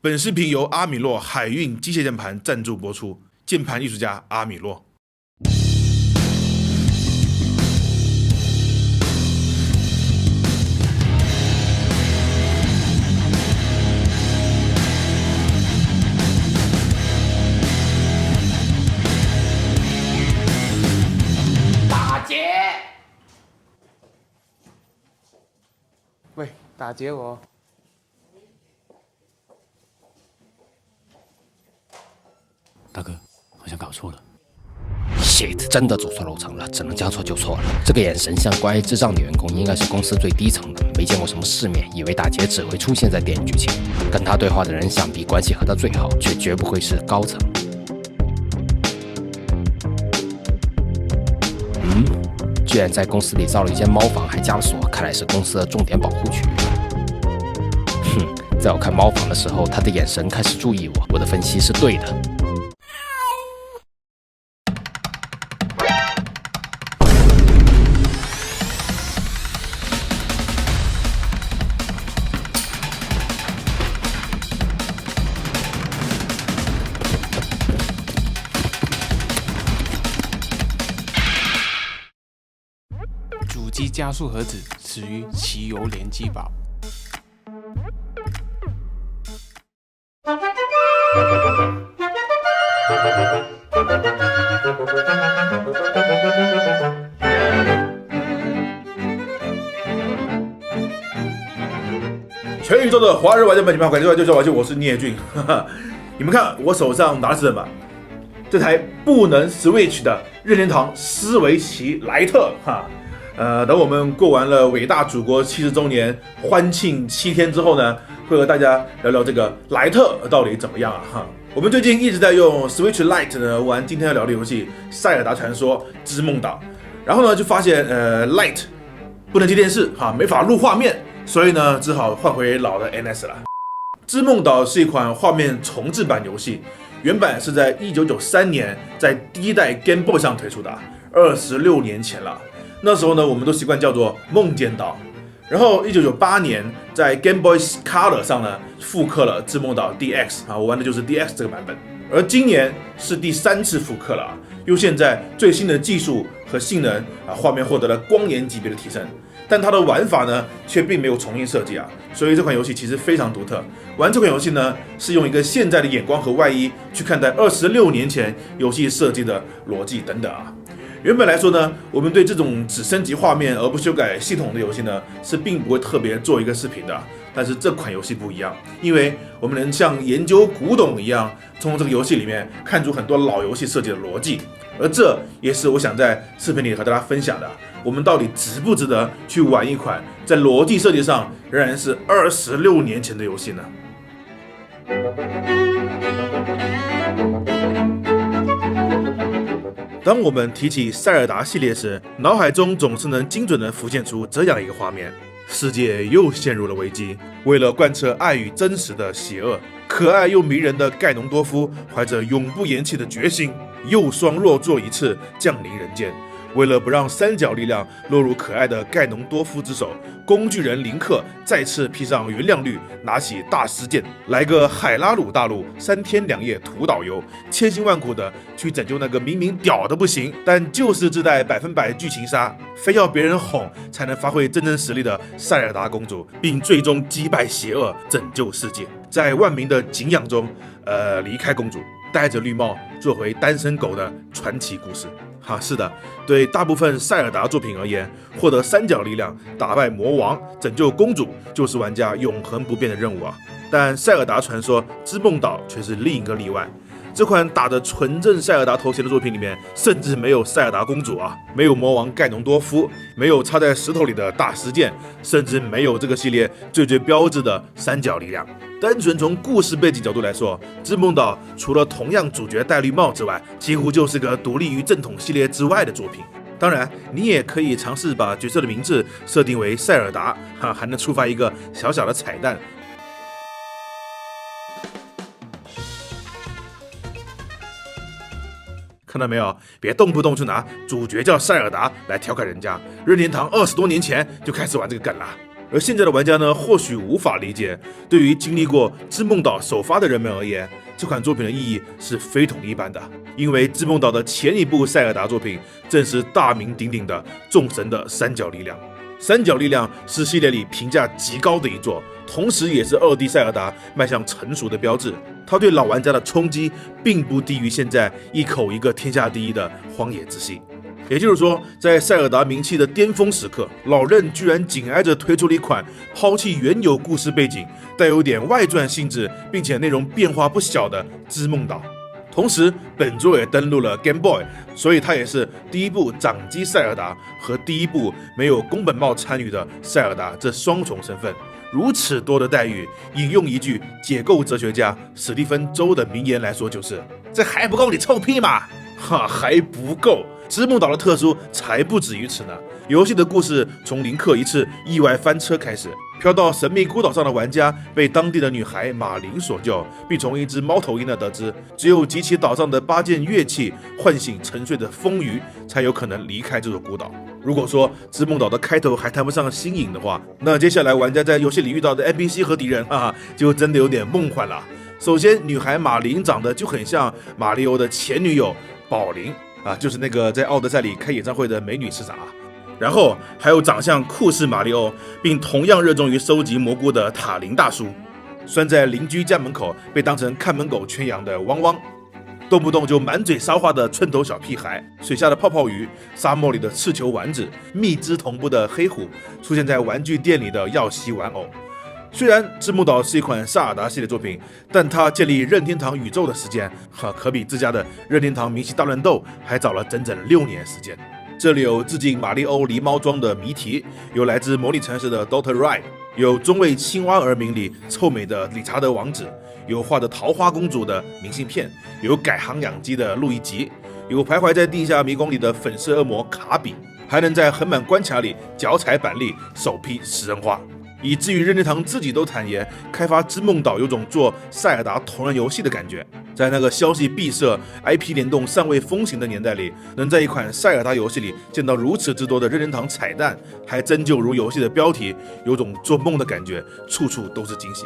本视频由阿米洛海运机械键盘赞助播出，键盘艺术家阿米洛。打劫！喂，打劫我！大哥，好像搞错了。shit， 真的走错楼层了，只能将错就错了。这个眼神像关爱智障的员工，应该是公司最低层的，没见过什么世面，以为打劫只会出现在电影剧情。跟他对话的人，想必关系和他最好，却绝不会是高层。居然在公司里造了一间猫房，还加了锁，看来是公司的重点保护区域。在我看猫房的时候，他的眼神开始注意我，我的分析是对的。主机加速盒子始于汽油联机堡。全宇宙的华人玩家们，你们好，感谢就是我是聂俊。你们看我手上拿的是什么？这台不能 Switch 的任天堂思维奇莱特等我们过完了伟大祖国70周年欢庆7天之后呢，会和大家聊聊这个莱特到底怎么样啊我们最近一直在用 Switch Lite 呢玩今天要聊的游戏《塞尔达传说：织梦岛》，然后呢就发现Lite 不能接电视没法录画面，所以呢只好换回老的 NS 了。织梦岛是一款画面重制版游戏，原版是在1993年在第一代 Game Boy 上推出的，26年前了。那时候呢，我们都习惯叫做梦见岛。然后1998年在 Game Boy Color 上呢复刻了织梦岛 DX 我玩的就是 DX 这个版本。而今年是第3次复刻了又现在最新的技术和性能画面获得了光年级别的提升。但它的玩法呢，却并没有重新设计所以这款游戏其实非常独特。玩这款游戏呢，是用一个现在的眼光和外衣去看待26年前游戏设计的逻辑等等原本来说呢，我们对这种只升级画面而不修改系统的游戏呢，是并不会特别做一个视频的。但是这款游戏不一样，因为我们能像研究古董一样，从这个游戏里面看出很多老游戏设计的逻辑。而这也是我想在视频里和大家分享的，我们到底值不值得去玩一款在逻辑设计上仍然是26年前的游戏呢？当我们提起塞尔达系列时，脑海中总是能精准地浮现出这样一个画面：世界又陷入了危机。为了贯彻爱与真实的邪恶，可爱又迷人的盖农多夫怀着永不言弃的决心，又双若做一次降临人间。为了不让三角力量落入可爱的盖农多夫之手，工具人林克再次披上原谅绿，拿起大师剑，来个海拉鲁大陆3天2夜屠导游，千辛万苦的去拯救那个明明屌的不行，但就是自带100%剧情杀，非要别人哄才能发挥真正实力的塞尔达公主，并最终击败邪恶，拯救世界。在万民的敬仰中，离开公主，戴着绿帽做回单身狗的传奇故事。是的，对大部分塞尔达作品而言，获得三角力量、打败魔王、拯救公主，就是玩家永恒不变的任务但塞尔达传说：织梦岛却是另一个例外。这款打着纯正塞尔达头衔的作品里面，甚至没有塞尔达公主没有魔王盖农多夫，没有插在石头里的大石剑，甚至没有这个系列最标志的三角力量。单纯从故事背景角度来说，织梦岛除了同样主角戴绿帽之外，几乎就是个独立于正统系列之外的作品。当然，你也可以尝试把角色的名字设定为塞尔达，还能触发一个小小的彩蛋。看到没有？别动不动就拿主角叫塞尔达来调侃人家。任天堂20多年前就开始玩这个梗了。而现在的玩家呢，或许无法理解，对于经历过织梦岛首发的人们而言，这款作品的意义是非同一般的。因为织梦岛的前一部塞尔达作品正是大名鼎鼎的众神的三角力量。三角力量是系列里评价极高的一作，同时也是2D 塞尔达迈向成熟的标志。它对老玩家的冲击并不低于现在一口一个天下第一的荒野之息。也就是说，在塞尔达名气的巅峰时刻，老任居然紧挨着推出了一款抛弃原有故事背景、带有点外传性质，并且内容变化不小的织梦岛。同时，本作也登陆了 Game Boy， 所以它也是第一部掌机塞尔达和第一部没有宫本茂参与的塞尔达这双重身份。如此多的待遇，引用一句解构哲学家史蒂芬周的名言来说，就是这还不够你臭屁吗？还不够。织梦岛的特殊才不止于此呢。游戏的故事从林克一次意外翻车开始，飘到神秘孤岛上的玩家被当地的女孩马琳所救，并从一只猫头鹰那得知，只有集齐岛上的8件乐器，唤醒沉睡的风鱼，才有可能离开这座孤岛。如果说织梦岛的开头还谈不上新颖的话，那接下来玩家在游戏里遇到的 NPC 和敌人就真的有点梦幻了。首先，女孩马琳长得就很像马里欧的前女友宝琳就是那个在奥德赛里开演唱会的美女市长然后还有长相酷似马里欧，并同样热衷于收集蘑菇的塔林大叔，拴在邻居家门口被当成看门狗圈养的汪汪，动不动就满嘴骚话的寸头小屁孩，水下的泡泡鱼，沙漠里的刺球丸子，蜜汁同步的黑虎，出现在玩具店里的耀西玩偶。虽然织梦岛是一款萨尔达系列作品，但它建立任天堂宇宙的时间可比自家的任天堂明星大乱斗还早了整整6年时间。这里有致敬马里欧狸猫装的谜题，有来自模拟城市的 Dr. Ride， 有中为青蛙而名里臭美的理查德王子，有画的桃花公主的明信片，有改行养鸡的路易吉，有徘徊在地下迷宫里的粉色恶魔卡比，还能在横满关卡里脚踩板栗手劈食人花。以至于任天堂自己都坦言，开发织梦岛有种做塞尔达同人游戏的感觉。在那个消息闭塞、IP 联动尚未风行的年代里，能在一款塞尔达游戏里见到如此之多的任天堂彩蛋，还真就如游戏的标题，有种做梦的感觉，处处都是惊喜。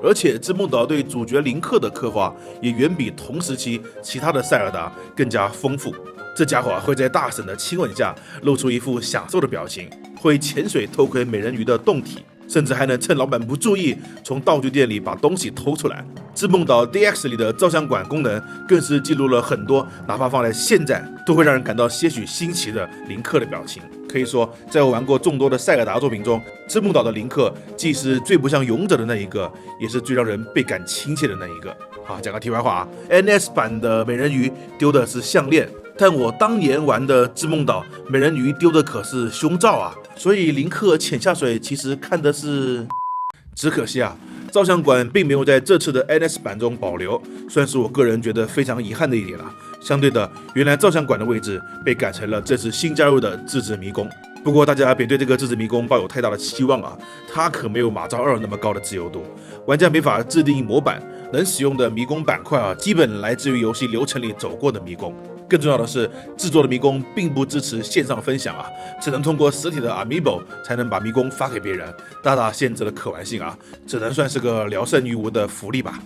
而且织梦岛对主角林克的刻画也远比同时期其他的塞尔达更加丰富。这家伙会在大婶的亲吻下露出一副享受的表情，会潜水偷窥美人鱼的胴体，甚至还能趁老板不注意从道具店里把东西偷出来。织梦岛 DX 里的照相馆功能更是记录了很多哪怕放在现在都会让人感到些许新奇的林克的表情。可以说，在我玩过众多的塞尔达作品中，织梦岛的林克既是最不像勇者的那一个，也是最让人倍感亲切的那一个。讲个题外话，NS 版的美人鱼丢的是项链，但我当年玩的织梦岛美人鱼丢的可是胸罩所以林克潜下水其实看的是，只可惜照相馆并没有在这次的 NS 版中保留，算是我个人觉得非常遗憾的一点了。相对的，原来照相馆的位置被改成了这次新加入的自制迷宫。不过大家别对这个自制迷宫抱有太大的期望它可没有马照2那么高的自由度，玩家没法制定模板，能使用的迷宫板块基本来自于游戏流程里走过的迷宫。更重要的是，制作的迷宫并不支持线上分享只能通过实体的 Amiibo 才能把迷宫发给别人，大大限制了可玩性只能算是个聊胜于无的福利吧。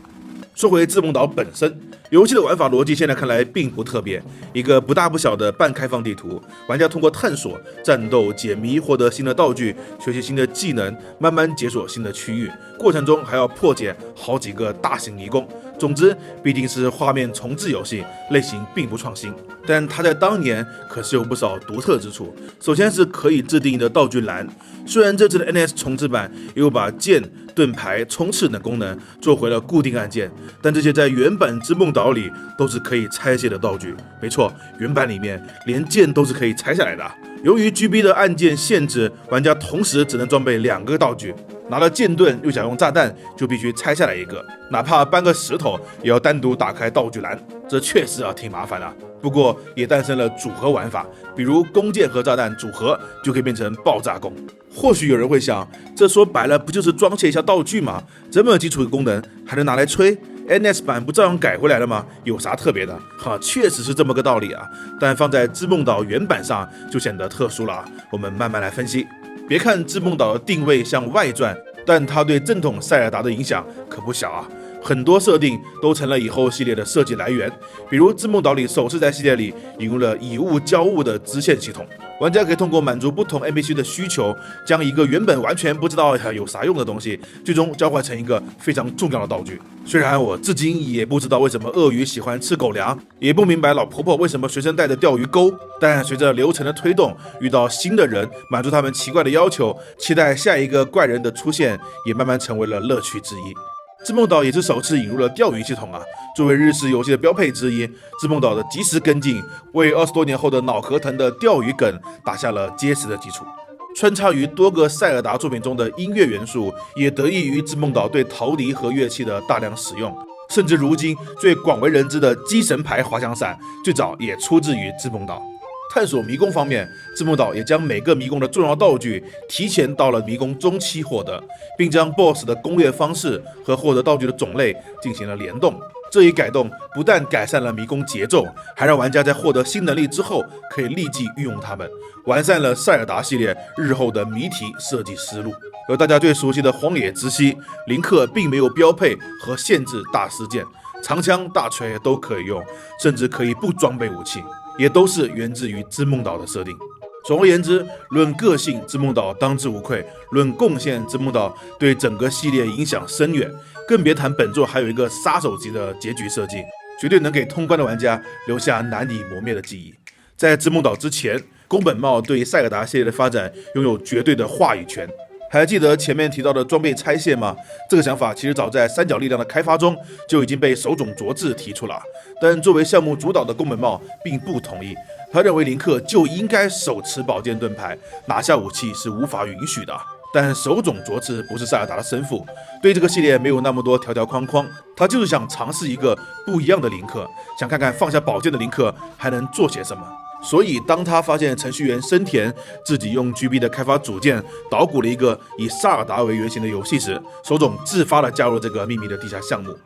说回织梦岛本身，游戏的玩法逻辑现在看来并不特别，一个不大不小的半开放地图，玩家通过探索、战斗、解谜，获得新的道具，学习新的技能，慢慢解锁新的区域，过程中还要破解好几个大型迷宫。总之，毕竟是画面重置游戏，类型并不创新，但它在当年可是有不少独特之处。首先是可以自定义的道具栏，虽然这次的 NS 重置版又把剑、盾牌、冲刺等功能做回了固定按键，但这些在原版织梦岛里都是可以拆卸的道具。没错，原版里面连剑都是可以拆下来的。由于 GB 的按键限制，玩家同时只能装备2个道具，拿了剑盾又想用炸弹，就必须拆下来一个，哪怕搬个石头也要单独打开道具栏，这确实挺麻烦的。不过也诞生了组合玩法，比如弓箭和炸弹组合就可以变成爆炸弓。或许有人会想，这说白了不就是装卸一下道具吗？这么基础的功能还能拿来吹？NS 版不照样改回来了吗？有啥特别的？确实是这么个道理但放在织梦岛原版上就显得特殊了我们慢慢来分析。别看织梦岛的定位像外传，但它对正统塞尔达的影响可不小啊。很多设定都成了以后系列的设计来源，比如织梦岛里首次在系列里引入了以物交物的支线系统，玩家可以通过满足不同 NPC 的需求，将一个原本完全不知道有啥用的东西，最终交换成一个非常重要的道具。虽然我至今也不知道为什么鳄鱼喜欢吃狗粮，也不明白老婆婆为什么随身带着钓鱼钩，但随着流程的推动，遇到新的人，满足他们奇怪的要求，期待下一个怪人的出现，也慢慢成为了乐趣之一。织梦岛也是首次引入了钓鱼系统啊，作为日式游戏的标配之一，织梦岛的及时跟进，为20多年后的脑壳疼的钓鱼梗打下了结实的基础。穿插于多个塞尔达作品中的音乐元素，也得益于织梦岛对陶笛和乐器的大量使用，甚至如今最广为人知的机神牌滑翔伞，最早也出自于织梦岛。探索迷宫方面，织梦岛也将每个迷宫的重要道具提前到了迷宫中期获得，并将 BOSS 的攻略方式和获得道具的种类进行了联动。这一改动不但改善了迷宫节奏，还让玩家在获得新能力之后可以立即运用它们，完善了塞尔达系列日后的谜题设计思路。而大家最熟悉的荒野之息，林克并没有标配和限制大师剑，长枪大锤都可以用，甚至可以不装备武器，也都是源自于织梦岛的设定。总而言之，论个性，织梦岛当之无愧；论贡献，织梦岛对整个系列影响深远。更别谈本作还有一个杀手级的结局设计，绝对能给通关的玩家留下难以磨灭的记忆。在织梦岛之前，宫本茂对塞尔达系列的发展拥有绝对的话语权。还记得前面提到的装备拆卸吗？这个想法其实早在三角力量的开发中就已经被手冢卓志提出了，但作为项目主导的宫本茂并不同意。他认为林克就应该手持宝剑盾牌，拿下武器是无法允许的。但手冢卓志不是塞尔达的生父，对这个系列没有那么多条条框框，他就是想尝试一个不一样的林克，想看看放下宝剑的林克还能做些什么。所以当他发现程序员生田自己用 GB 的开发组件捣鼓了一个以萨尔达为原型的游戏时，手冢自发地加入这个秘密的地下项目。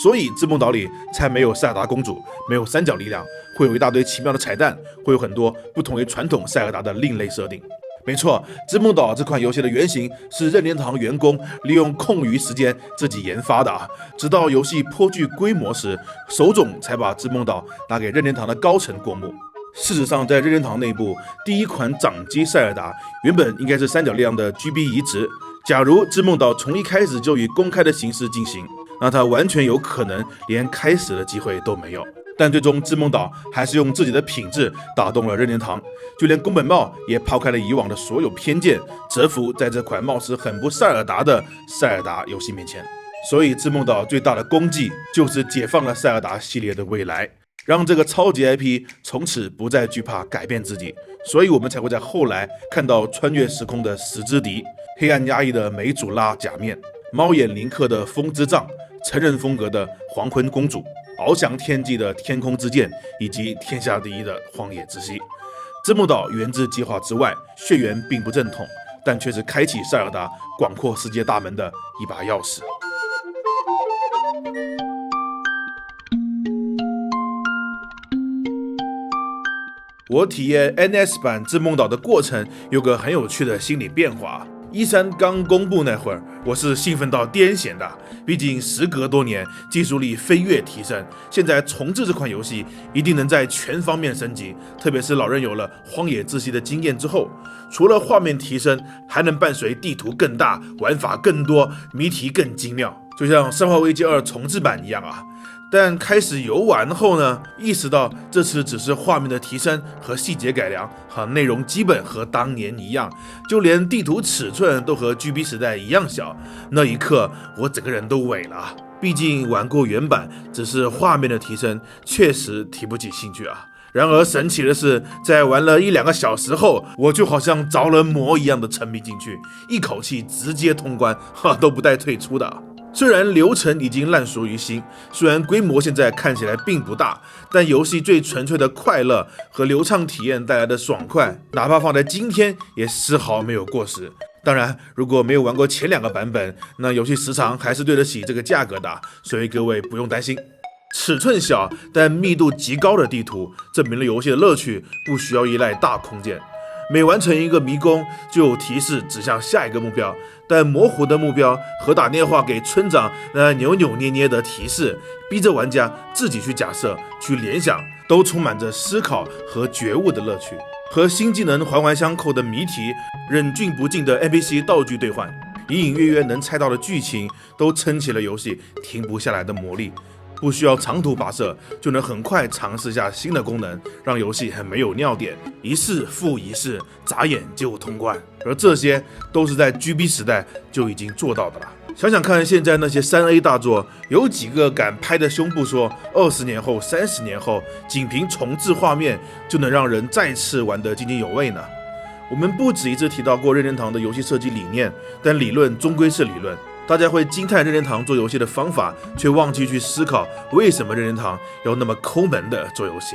所以织梦岛里才没有塞尔达公主，没有三角力量，会有一大堆奇妙的彩蛋，会有很多不同于传统塞尔达的另类设定。没错，织梦岛这款游戏的原型是任天堂员工利用空余时间自己研发的啊。直到游戏颇具规模时，手冢才把织梦岛拿给任天堂的高层过目。事实上，在任天堂内部，第一款掌机塞尔达原本应该是三角力量的 GB 移植。假如织梦岛从一开始就以公开的形式进行，那它完全有可能连开始的机会都没有。但最终织梦岛还是用自己的品质打动了任天堂，就连宫本茂也抛开了以往的所有偏见，折服在这款貌似很不塞尔达的塞尔达游戏面前。所以织梦岛最大的功绩就是解放了塞尔达系列的未来，让这个超级 IP 从此不再惧怕改变自己。所以我们才会在后来看到穿越时空的石之笛，黑暗压抑的梅祖拉假面，猫眼林克的风之杖，成人风格的黄昏公主，翱翔天际的天空之剑，以及天下第一的荒野之息。织梦岛源自计划之外，血缘并不正统，但却是开启塞尔达广阔世界大门的一把钥匙。我体验 NS 版织梦岛的过程有个很有趣的心理变化。E3刚公布那会儿，我是兴奋到癫痫的，毕竟时隔多年，技术力飞跃提升，现在重置这款游戏一定能在全方面升级，特别是老任有了荒野之息的经验之后，除了画面提升，还能伴随地图更大，玩法更多，谜题更精妙，就像《生化危机2》重置版一样啊。但开始游玩后呢，意识到这次只是画面的提升和细节改良，内容基本和当年一样，就连地图尺寸都和 GB 时代一样小。那一刻，我整个人都萎了。毕竟玩过原版，只是画面的提升，确实提不起兴趣啊。然而神奇的是，在玩了1-2个小时后，我就好像着了魔一样的沉迷进去，一口气直接通关，都不带退出的。虽然流程已经烂熟于心，虽然规模现在看起来并不大，但游戏最纯粹的快乐和流畅体验带来的爽快，哪怕放在今天也丝毫没有过时。当然，如果没有玩过前2个版本，那游戏时长还是对得起这个价格的，所以各位不用担心。尺寸小但密度极高的地图，证明了游戏的乐趣不需要依赖大空间。每完成一个迷宫就有提示指向下一个目标，但模糊的目标和打电话给村长那扭扭捏捏的提示，逼着玩家自己去假设、去联想，都充满着思考和觉悟的乐趣。和新技能环环相扣的谜题，忍俊不禁的 NPC 道具兑换，隐隐约约能猜到的剧情，都撑起了游戏停不下来的魔力。不需要长途跋涉，就能很快尝试下新的功能，让游戏很没有尿点，一试复一试，眨眼就通关。而这些都是在 GB 时代就已经做到的了。想想看，现在那些3A 大作，有几个敢拍着胸部说20年后、30年后，仅凭重置画面就能让人再次玩得津津有味呢？我们不止一次提到过任天堂的游戏设计理念，但理论终归是理论。大家会惊叹任天堂做游戏的方法，却忘记去思考为什么任天堂要那么抠门的做游戏。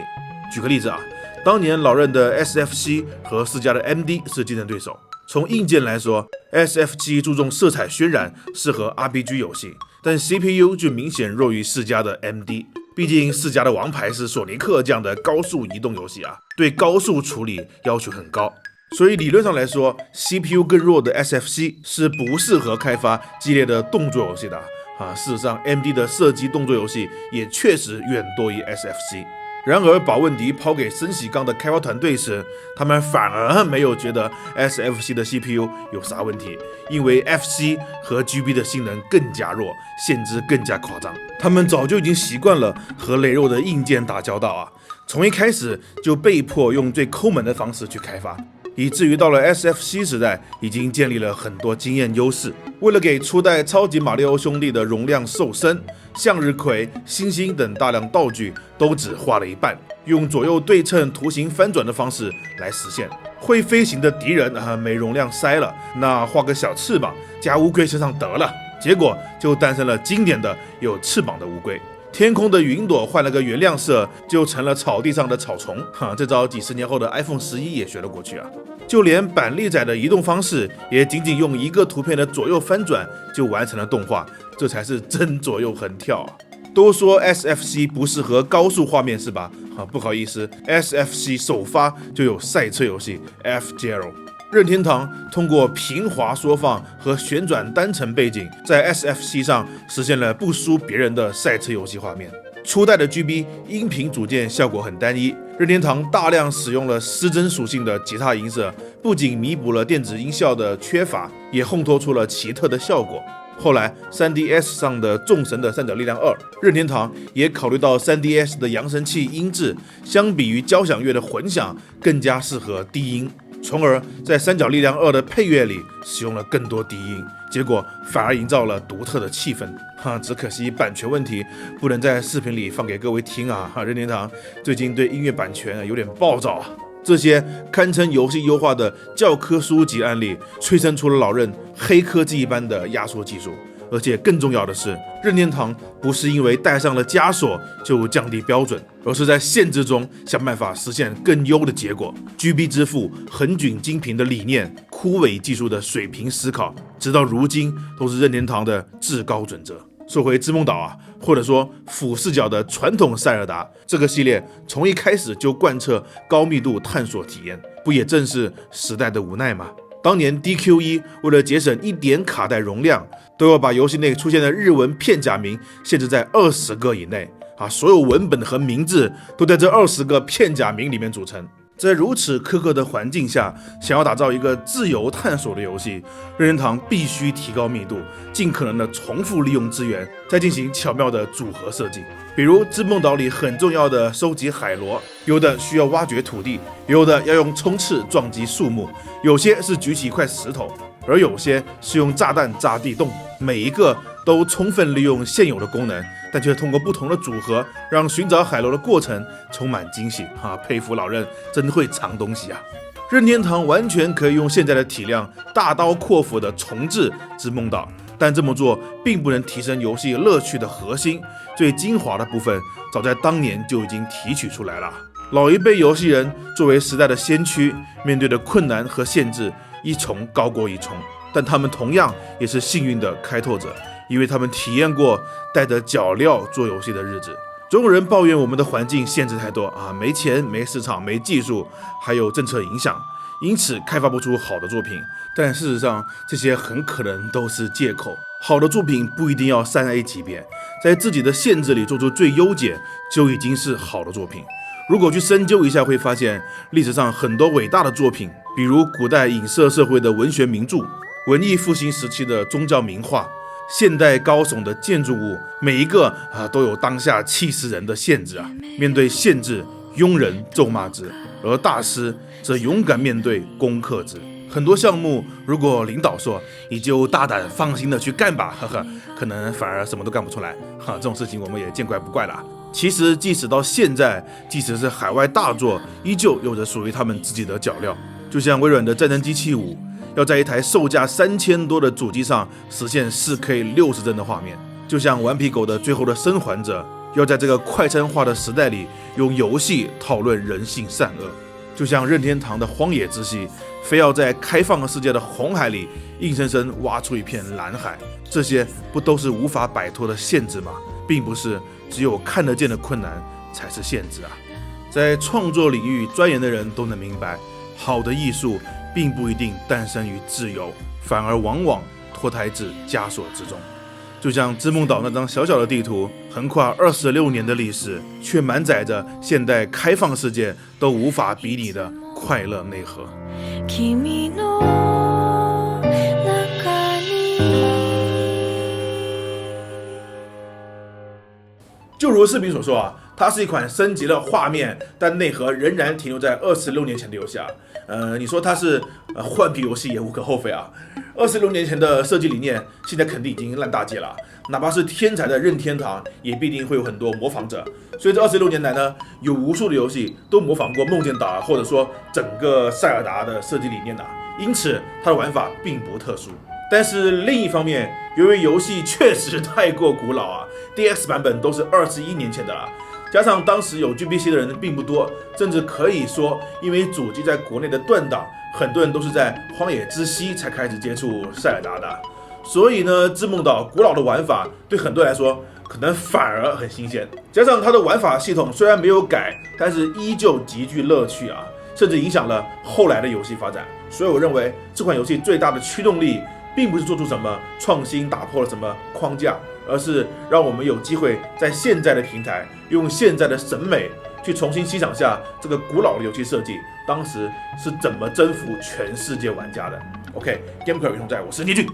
举个例子啊，当年老任的 SFC 和世嘉的 MD 是竞争对手。从硬件来说 ，SFC 注重色彩渲染，适合 RPG 游戏，但 CPU 就明显弱于世嘉的 MD。毕竟世嘉的王牌是索尼克这样的高速移动游戏啊，对高速处理要求很高。所以理论上来说 ，CPU 更弱的 SFC 是不适合开发激烈的动作游戏的事实上 ，MD 的射击动作游戏也确实远多于 SFC。然而，把问题抛给森喜刚的开发团队时，他们反而没有觉得 SFC 的 CPU 有啥问题，因为 FC 和 GB 的性能更加弱，限制更加夸张。他们早就已经习惯了和羸弱的硬件打交道啊，从一开始就被迫用最抠门的方式去开发。以至于到了 SFC 时代，已经建立了很多经验优势。为了给初代超级马里奥兄弟的容量瘦身，向日葵、星星等大量道具都只画了一半，用左右对称图形翻转的方式来实现。会飞行的敌人没容量塞了，那画个小翅膀加乌龟身上得了。结果就诞生了经典的有翅膀的乌龟。天空的云朵换了个原亮色，就成了草地上的草丛。这招几十年后的 iPhone 11也学了过去啊！就连板栗仔的移动方式，也仅仅用一个图片的左右翻转就完成了动画，这才是真左右横跳啊！都说 SFC 不适合高速画面是吧？不好意思 ，SFC 首发就有赛车游戏 F-Zero。任天堂通过平滑缩放和旋转单层背景，在 SFC 上实现了不输别人的赛车游戏画面。初代的 GB 音频组件效果很单一，任天堂大量使用了失真属性的吉他音色，不仅弥补了电子音效的缺乏，也烘托出了奇特的效果。后来 3DS 上的众神的三角力量2，任天堂也考虑到 3DS 的扬声器音质相比于交响乐的混响更加适合低音，从而在三角力量2的配乐里使用了更多低音，结果反而营造了独特的气氛。只可惜版权问题不能在视频里放给各位听啊！任天堂最近对音乐版权有点暴躁啊！这些堪称游戏优化的教科书级案例，催生出了老任黑科技一般的压缩技术。而且更重要的是，任天堂不是因为带上了枷锁就降低标准，而是在限制中想办法实现更优的结果。GB 之父横踞精品的理念，枯萎技术的水平思考，直到如今都是任天堂的至高准则。说回织梦岛啊，或者说俯视角的传统塞尔达，这个系列从一开始就贯彻高密度探索体验，不也正是时代的无奈吗？当年 DQ1 为了节省一点卡带容量，都要把游戏内出现的日文片假名限制在20个以内所有文本和名字都在这20个片假名里面组成。在如此苛刻的环境下，想要打造一个自由探索的游戏，任天堂必须提高密度，尽可能的重复利用资源，再进行巧妙的组合设计。比如织梦岛里很重要的收集海螺，有的需要挖掘土地，有的要用冲刺撞击树木，有些是举起一块石头，而有些是用炸弹炸地洞，每一个都充分利用现有的功能，但却通过不同的组合，让寻找海螺的过程充满惊喜佩服老任真会藏东西啊！任天堂完全可以用现在的体量大刀阔斧的重置织梦岛，但这么做并不能提升游戏乐趣的核心，最精华的部分早在当年就已经提取出来了。老一辈游戏人作为时代的先驱，面对的困难和限制一重高过一重，但他们同样也是幸运的开拓者，因为他们体验过带着脚镣做游戏的日子。总有人抱怨我们的环境限制太多没钱、没市场、没技术，还有政策影响。因此开发不出好的作品。但事实上，这些很可能都是借口。好的作品不一定要3A 级别，在自己的限制里做出最优解，就已经是好的作品。如果去深究一下，会发现历史上很多伟大的作品，比如古代影射社会的文学名著，文艺复兴时期的宗教名画，现代高耸的建筑物，每一个都有当下气死人的限制啊！面对限制，庸人咒骂之，而大师则勇敢面对，攻克之。很多项目，如果领导说你就大胆放心的去干吧，可能反而什么都干不出来。这种事情我们也见怪不怪了。其实，即使到现在，即使是海外大作，依旧有着属于他们自己的脚镣。就像微软的《战争机器5》，要在一台售价3000多的主机上实现4K 60帧的画面；就像顽皮狗的《最后的生还者》，要在这个快餐化的时代里，用游戏讨论人性善恶；就像任天堂的《荒野之息》，非要在开放世界的红海里硬生生挖出一片蓝海。这些不都是无法摆脱的限制吗？并不是只有看得见的困难才是限制啊！在创作领域钻研的人都能明白，好的艺术并不一定诞生于自由，反而往往脱胎自枷锁之中。就像织梦岛那张小小的地图，横跨26年的历史，却满载着现代开放世界都无法比拟的快乐内核。就如视频所说它是一款升级了画面，但内核仍然停留在26年前的游戏你说它是换皮游戏也无可厚非26年前的设计理念，现在肯定已经烂大街了。哪怕是天才的任天堂，也必定会有很多模仿者。所以这26年来呢，有无数的游戏都模仿过梦见岛或者说整个塞尔达的设计理念因此它的玩法并不特殊。但是另一方面，由于游戏确实太过古老DX 版本都是21年前的了，加上当时有 GPC 的人并不多，甚至可以说因为主机在国内的断档，很多人都是在荒野之息才开始接触塞尔达的。所以呢，织梦岛古老的玩法对很多人来说可能反而很新鲜，加上它的玩法系统虽然没有改，但是依旧极具乐趣甚至影响了后来的游戏发展。所以我认为这款游戏最大的驱动力并不是做出什么创新，打破了什么框架，而是让我们有机会在现在的平台用现在的审美去重新欣赏下这个古老的游戏设计当时是怎么征服全世界玩家的。OK， Gamecore 永在，我是聂俊。